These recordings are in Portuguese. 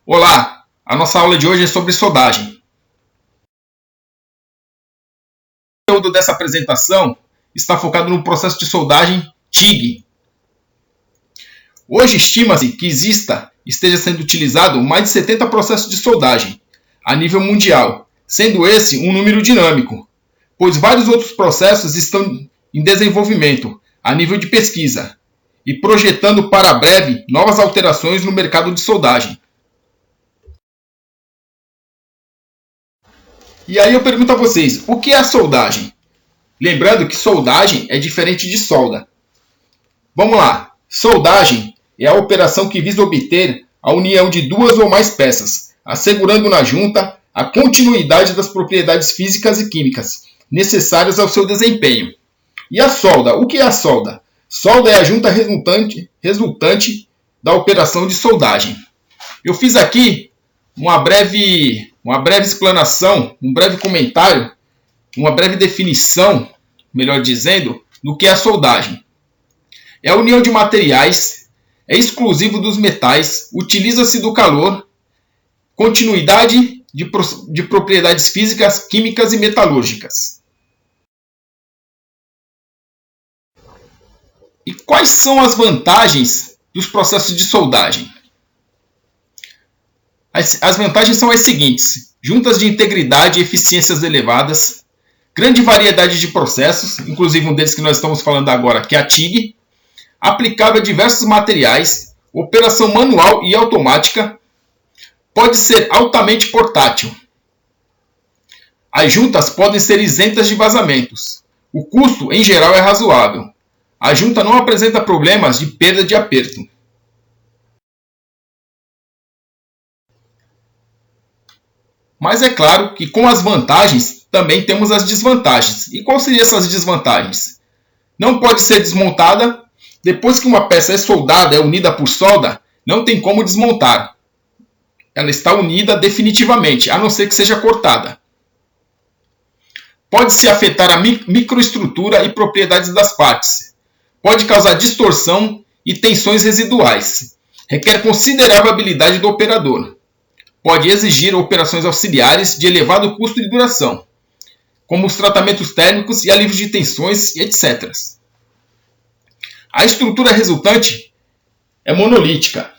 Olá, a nossa aula de hoje é sobre soldagem. O conteúdo dessa apresentação está focado no processo de soldagem TIG. Hoje estima-se que esteja sendo utilizado mais de 70 processos de soldagem a nível mundial, sendo esse um número dinâmico, pois vários outros processos estão em desenvolvimento a nível de pesquisa e projetando para breve novas alterações no mercado de soldagem. E aí eu pergunto a vocês, o que é a soldagem? Lembrando que soldagem é diferente de solda. Vamos lá, soldagem é a operação que visa obter a união de duas ou mais peças, assegurando na junta a continuidade das propriedades físicas e químicas necessárias ao seu desempenho. E a solda, o que é a solda? Solda é a junta resultante da operação de soldagem. Eu fiz aqui uma breve explanação, um breve comentário, uma breve definição, melhor dizendo, do que é a soldagem. É a união de materiais, é exclusivo dos metais, utiliza-se do calor, continuidade de propriedades físicas, químicas e metalúrgicas. E quais são as vantagens dos processos de soldagem? As vantagens são as seguintes: juntas de integridade e eficiências elevadas, grande variedade de processos, inclusive um deles que nós estamos falando agora, que é a TIG, aplicável a diversos materiais, operação manual e automática, pode ser altamente portátil. As juntas podem ser isentas de vazamentos. O custo, em geral, é razoável. A junta não apresenta problemas de perda de aperto. Mas é claro que com as vantagens também temos as desvantagens. E quais seriam essas desvantagens? Não pode ser desmontada. Depois que uma peça é soldada, é unida por solda, não tem como desmontar. Ela está unida definitivamente, a não ser que seja cortada. Pode-se afetar a microestrutura e propriedades das partes. Pode causar distorção e tensões residuais. Requer considerável habilidade do operador. Pode exigir operações auxiliares de elevado custo e duração, como os tratamentos térmicos e alívio de tensões, etc. A estrutura resultante é monolítica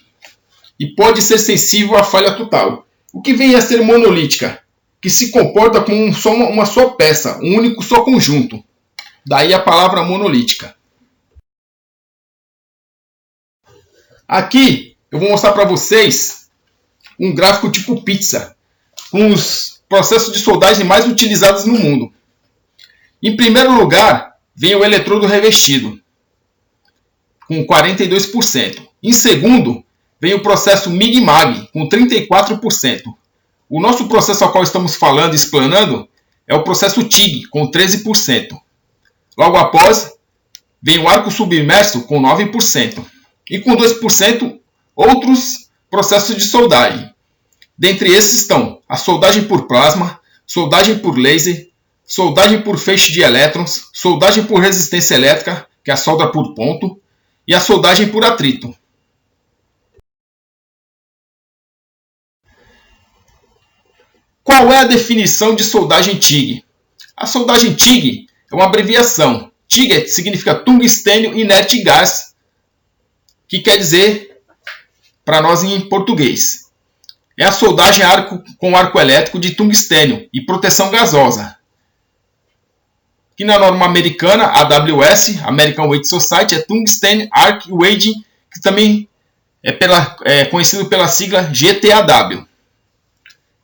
e pode ser sensível à falha total. O que vem a ser monolítica? Que se comporta como uma só peça, um único só conjunto. Daí a palavra monolítica. Aqui eu vou mostrar para vocês um gráfico tipo pizza, com os processos de soldagem mais utilizados no mundo. Em primeiro lugar, vem o eletrodo revestido, com 42%. Em segundo, vem o processo MIG-MAG, com 34%. O nosso processo ao qual estamos falando e explanando é o processo TIG, com 13%. Logo após, vem o arco submerso, com 9%. E com 2%, outros processos de soldagem. Dentre esses estão a soldagem por plasma, soldagem por laser, soldagem por feixe de elétrons, soldagem por resistência elétrica, que é a solda por ponto, e a soldagem por atrito. Qual é a definição de soldagem TIG? A soldagem TIG é uma abreviação. TIG significa tungstênio inerte gás, que quer dizer, para nós em português, é a soldagem com arco elétrico de tungstênio e proteção gasosa. Que na norma americana, AWS, American Weight Society, é Tungsten Arc Welding, que também é conhecido pela sigla GTAW.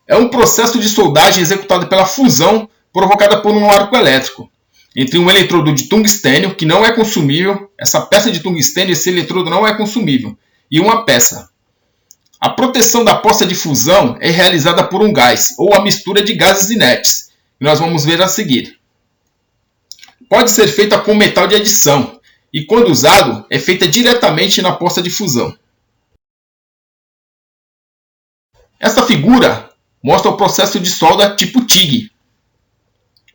É um processo de soldagem executado pela fusão provocada por um arco elétrico entre um eletrodo de tungstênio, que não é consumível, essa peça de tungstênio, esse eletrodo não é consumível, e uma peça. A proteção da poça de fusão é realizada por um gás, ou a mistura de gases inertes, que nós vamos ver a seguir. Pode ser feita com metal de adição, e quando usado, é feita diretamente na poça de fusão. Esta figura mostra o processo de solda tipo TIG.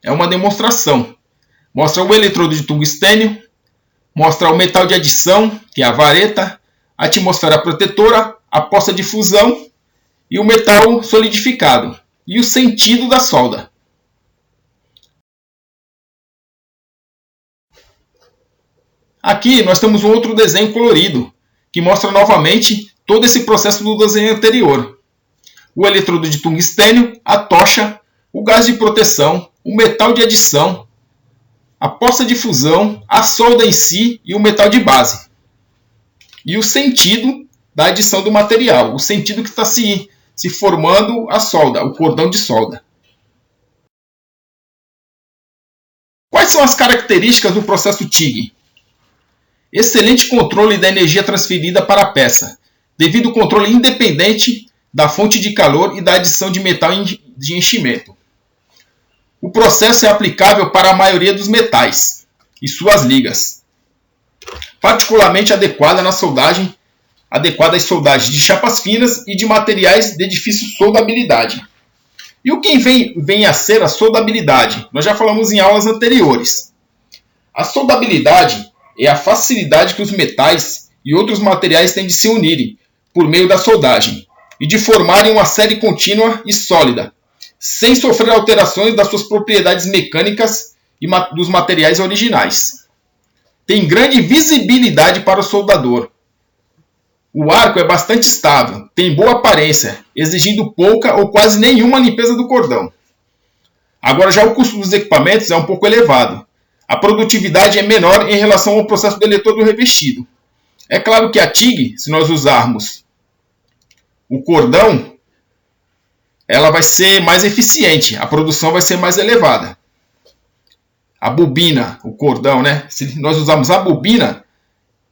É uma demonstração. Mostra o eletrodo de tungstênio, mostra o metal de adição, que é a vareta, a atmosfera protetora, a poça de fusão e o metal solidificado, e o sentido da solda. Aqui nós temos um outro desenho colorido, que mostra novamente todo esse processo do desenho anterior. O eletrodo de tungstênio, a tocha, o gás de proteção, o metal de adição, a poça de fusão, a solda em si e o metal de base. E o sentido da adição do material, o sentido que está se formando a solda, o cordão de solda. Quais são as características do processo TIG? Excelente controle da energia transferida para a peça, devido ao controle independente da fonte de calor e da adição de metal de enchimento. O processo é aplicável para a maioria dos metais e suas ligas, particularmente adequada às soldagens de chapas finas e de materiais de difícil soldabilidade. E o que vem a ser a soldabilidade? Nós já falamos em aulas anteriores. A soldabilidade é a facilidade que os metais e outros materiais têm de se unirem por meio da soldagem e de formarem uma série contínua e sólida, sem sofrer alterações das suas propriedades mecânicas e dos materiais originais. Tem grande visibilidade para o soldador. O arco é bastante estável, tem boa aparência, exigindo pouca ou quase nenhuma limpeza do cordão. Agora já o custo dos equipamentos é um pouco elevado. A produtividade é menor em relação ao processo do eletrodo revestido. É claro que a TIG, se nós usarmos o cordão, ela vai ser mais eficiente, a produção vai ser mais elevada. A bobina, o cordão, né? Se nós usarmos a bobina,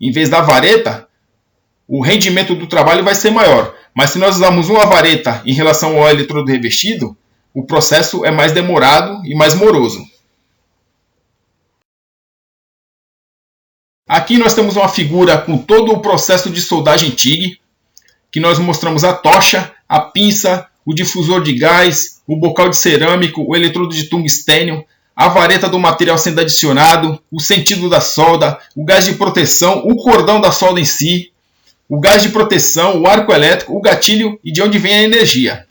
em vez da vareta, o rendimento do trabalho vai ser maior. Mas se nós usarmos uma vareta em relação ao eletrodo revestido, o processo é mais demorado e mais moroso. Aqui nós temos uma figura com todo o processo de soldagem TIG, que nós mostramos a tocha, a pinça, o difusor de gás, o bocal de cerâmico, o eletrodo de tungstênio, a vareta do material sendo adicionado, o sentido da solda, o gás de proteção, o cordão da solda em si, o gás de proteção, o arco elétrico, o gatilho e de onde vem a energia.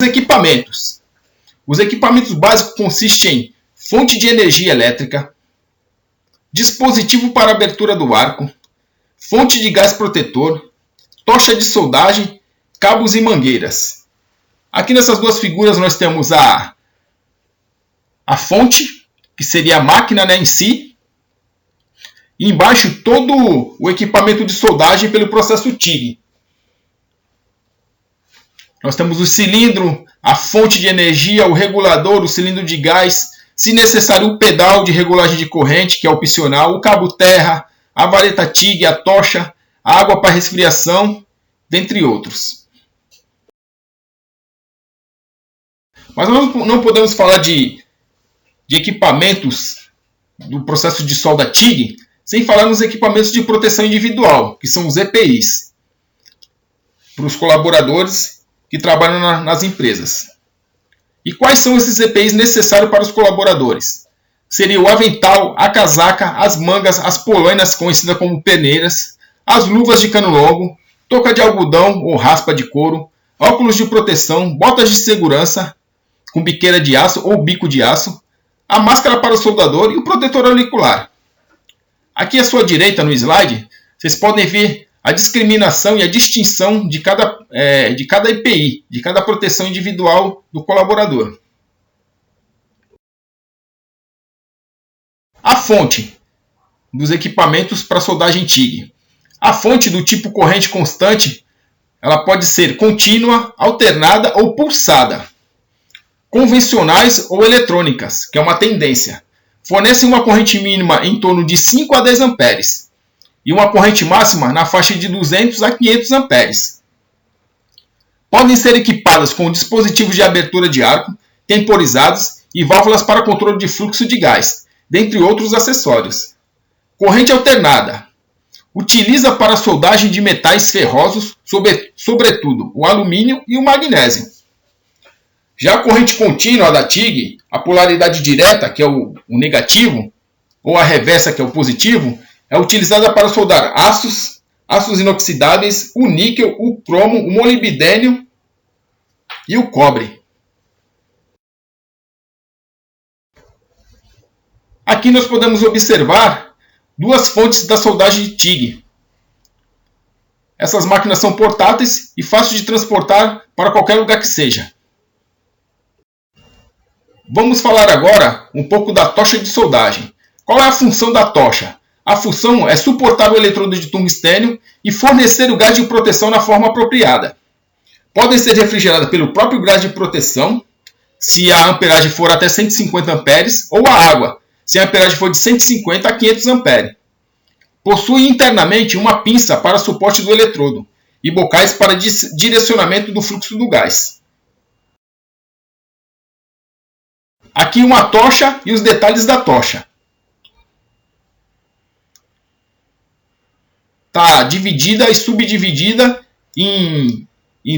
Os equipamentos. Os equipamentos básicos consistem em fonte de energia elétrica, dispositivo para abertura do arco, fonte de gás protetor, tocha de soldagem, cabos e mangueiras. Aqui nessas duas figuras nós temos a fonte, que seria a máquina, né, em si, e embaixo todo o equipamento de soldagem pelo processo TIG. Nós temos o cilindro, a fonte de energia, o regulador, o cilindro de gás, se necessário o pedal de regulagem de corrente, que é opcional, o cabo terra, a vareta TIG, a tocha, a água para resfriação, dentre outros. Mas nós não podemos falar de equipamentos do processo de solda TIG sem falar nos equipamentos de proteção individual, que são os EPIs, para os colaboradores que trabalham nas empresas. E quais são esses EPIs necessários para os colaboradores? Seria o avental, a casaca, as mangas, as polainas, conhecidas como peneiras, as luvas de cano longo, touca de algodão ou raspa de couro, óculos de proteção, botas de segurança com biqueira de aço ou bico de aço, a máscara para o soldador e o protetor auricular. Aqui à sua direita no slide, vocês podem ver a discriminação e a distinção de cada EPI, de cada proteção individual do colaborador. A fonte dos equipamentos para soldagem TIG. A fonte do tipo corrente constante, ela pode ser contínua, alternada ou pulsada. Convencionais ou eletrônicas, que é uma tendência, fornecem uma corrente mínima em torno de 5 a 10 amperes e uma corrente máxima na faixa de 200 a 500 amperes. Podem ser equipadas com dispositivos de abertura de arco, temporizados e válvulas para controle de fluxo de gás, dentre outros acessórios. Corrente alternada. Utiliza para soldagem de metais ferrosos, sobretudo o alumínio e o magnésio. Já a corrente contínua da TIG, a polaridade direta, que é o negativo, ou a reversa, que é o positivo, é utilizada para soldar aços, aços inoxidáveis, o níquel, o cromo, o molibdênio e o cobre. Aqui nós podemos observar duas fontes da soldagem de TIG. Essas máquinas são portáteis e fáceis de transportar para qualquer lugar que seja. Vamos falar agora um pouco da tocha de soldagem. Qual é a função da tocha? A função é suportar o eletrodo de tungstênio e fornecer o gás de proteção na forma apropriada. Podem ser refrigeradas pelo próprio gás de proteção, se a amperagem for até 150 amperes, ou a água, se a amperagem for de 150 a 500 amperes. Possui internamente uma pinça para suporte do eletrodo e bocais para direcionamento do fluxo do gás. Aqui uma tocha e os detalhes da tocha. Está dividida e subdividida em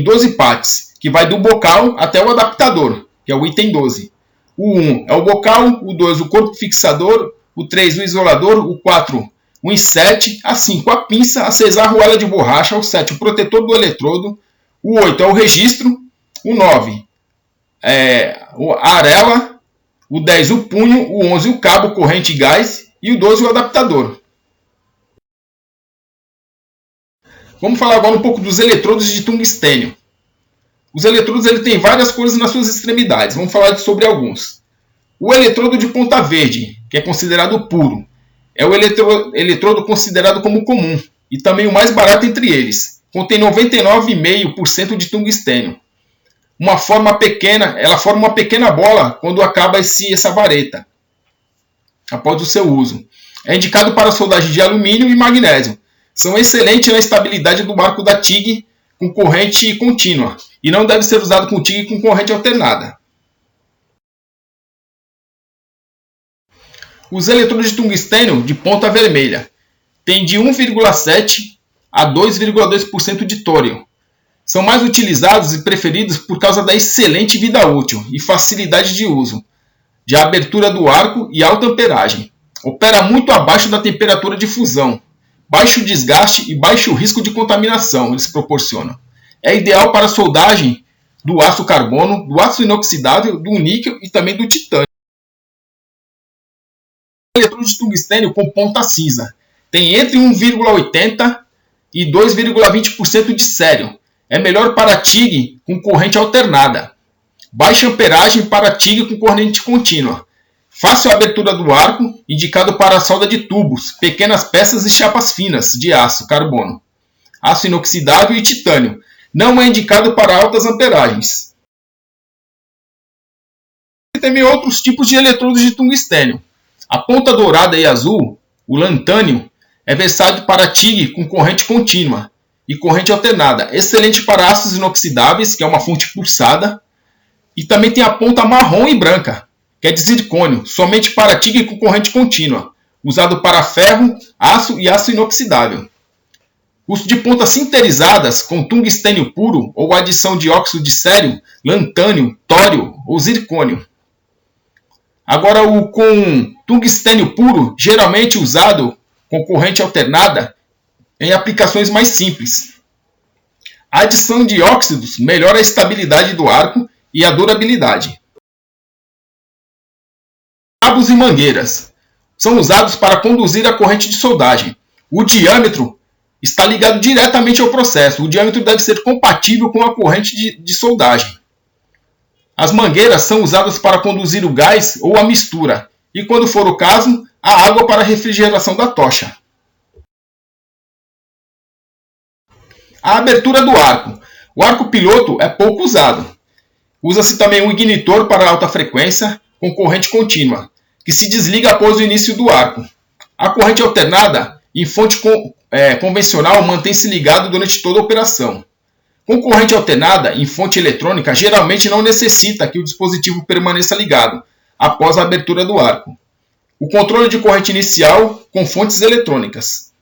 12 partes, que vai do bocal até o adaptador, que é o item 12. O 1 é o bocal, o 2 o corpo fixador, o 3 o isolador, o 4 o insert, a 5 a pinça, a 6 a arruela de borracha, o 7 o protetor do eletrodo, o 8 é o registro, o 9 é a arela, o 10 o punho, o 11 o cabo, corrente e gás e o 12 o adaptador. Vamos falar agora um pouco dos eletrodos de tungstênio. Os eletrodos têm várias cores nas suas extremidades. Vamos falar sobre alguns. O eletrodo de ponta verde, que é considerado puro, é o eletrodo considerado como comum e também o mais barato entre eles. Contém 99,5% de tungstênio. Ela forma uma pequena bola quando acaba essa vareta, após o seu uso. É indicado para soldagem de alumínio e magnésio. São excelentes na estabilidade do arco da TIG com corrente contínua e não deve ser usado com TIG com corrente alternada. Os eletrodos de tungstênio de ponta vermelha têm de 1,7 a 2,2% de tório. São mais utilizados e preferidos por causa da excelente vida útil e facilidade de uso, de abertura do arco e alta amperagem. Opera muito abaixo da temperatura de fusão. Baixo desgaste e baixo risco de contaminação eles proporcionam. É ideal para a soldagem do aço carbono, do aço inoxidável, do níquel e também do titânio. Eletrodo de tungstênio com ponta cinza. Tem entre 1,80 e 2,20% de cério. É melhor para TIG com corrente alternada. Baixa amperagem para TIG com corrente contínua. Fácil abertura do arco, indicado para a solda de tubos, pequenas peças e chapas finas de aço carbono, aço inoxidável e titânio. Não é indicado para altas amperagens. Tem também outros tipos de eletrodos de tungstênio. A ponta dourada e azul, o lantânio, é versátil para TIG com corrente contínua e corrente alternada. Excelente para aços inoxidáveis, que é uma fonte pulsada. E também tem a ponta marrom e branca, que é de zircônio, somente para TIG com corrente contínua, usado para ferro, aço e aço inoxidável. Uso de pontas sinterizadas com tungstênio puro ou adição de óxido de cério, lantânio, tório ou zircônio. Agora, o com tungstênio puro, geralmente usado com corrente alternada em aplicações mais simples. A adição de óxidos melhora a estabilidade do arco e a durabilidade. Cabos e mangueiras são usados para conduzir a corrente de soldagem. O diâmetro está ligado diretamente ao processo. O diâmetro deve ser compatível com a corrente de soldagem. As mangueiras são usadas para conduzir o gás ou a mistura, e quando for o caso, a água para a refrigeração da tocha. A abertura do arco. O arco piloto é pouco usado. Usa-se também um ignitor para alta frequência com corrente contínua, que se desliga após o início do arco. A corrente alternada em fonte convencional mantém-se ligado durante toda a operação. Com corrente alternada em fonte eletrônica, geralmente não necessita que o dispositivo permaneça ligado após a abertura do arco. O controle de corrente inicial com fontes eletrônicas.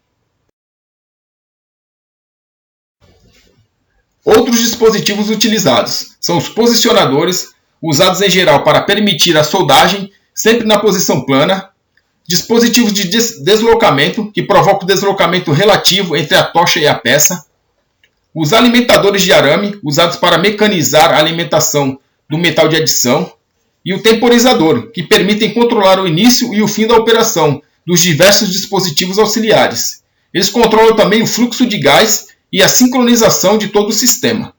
Outros dispositivos utilizados são os posicionadores, usados em geral para permitir a soldagem sempre na posição plana, dispositivos de deslocamento, que provocam o deslocamento relativo entre a tocha e a peça, os alimentadores de arame, usados para mecanizar a alimentação do metal de adição, e o temporizador, que permitem controlar o início e o fim da operação dos diversos dispositivos auxiliares. Eles controlam também o fluxo de gás e a sincronização de todo o sistema.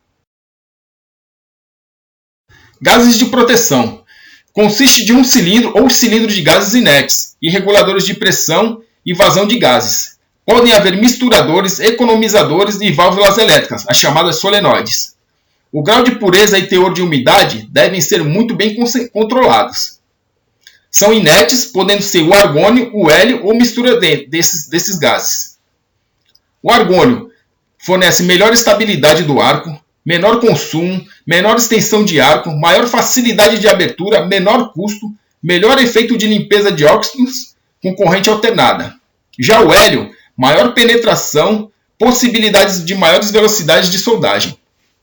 Gases de proteção. Consiste de um cilindro ou cilindro de gases inertes e reguladores de pressão e vazão de gases. Podem haver misturadores, economizadores e válvulas elétricas, as chamadas solenoides. O grau de pureza e teor de umidade devem ser muito bem controlados. São inertes, podendo ser o argônio, o hélio ou mistura desses gases. O argônio fornece melhor estabilidade do arco, menor consumo, menor extensão de arco, maior facilidade de abertura, menor custo, melhor efeito de limpeza de óxidos com corrente alternada. Já o hélio, maior penetração, possibilidades de maiores velocidades de soldagem.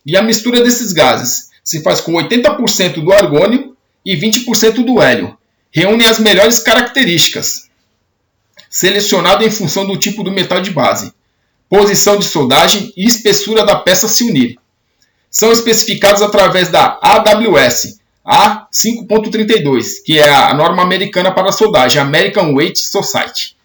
E a mistura desses gases se faz com 80% do argônio e 20% do hélio. Reúne as melhores características, selecionado em função do tipo do metal de base, posição de soldagem e espessura da peça a se unir. São especificados através da AWS A5.32, que é a norma americana para a soldagem, American Weight Society.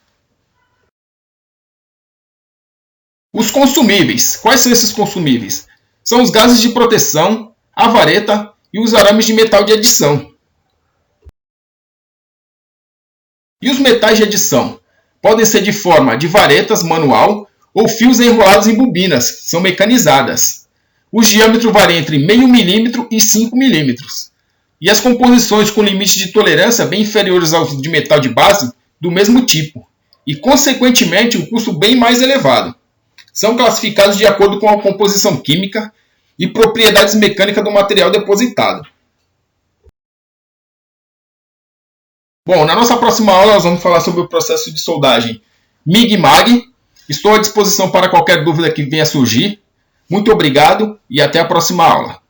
Os consumíveis. Quais são esses consumíveis? São os gases de proteção, a vareta e os arames de metal de adição. E os metais de adição? Podem ser de forma de varetas manual ou fios enrolados em bobinas, são mecanizadas. O diâmetro varia entre meio milímetro e 5 milímetros. E as composições com limite de tolerância bem inferiores aos de metal de base do mesmo tipo. E, consequentemente, um custo bem mais elevado. São classificados de acordo com a composição química e propriedades mecânicas do material depositado. Bom, na nossa próxima aula nós vamos falar sobre o processo de soldagem MIG-MAG. Estou à disposição para qualquer dúvida que venha a surgir. Muito obrigado e até a próxima aula.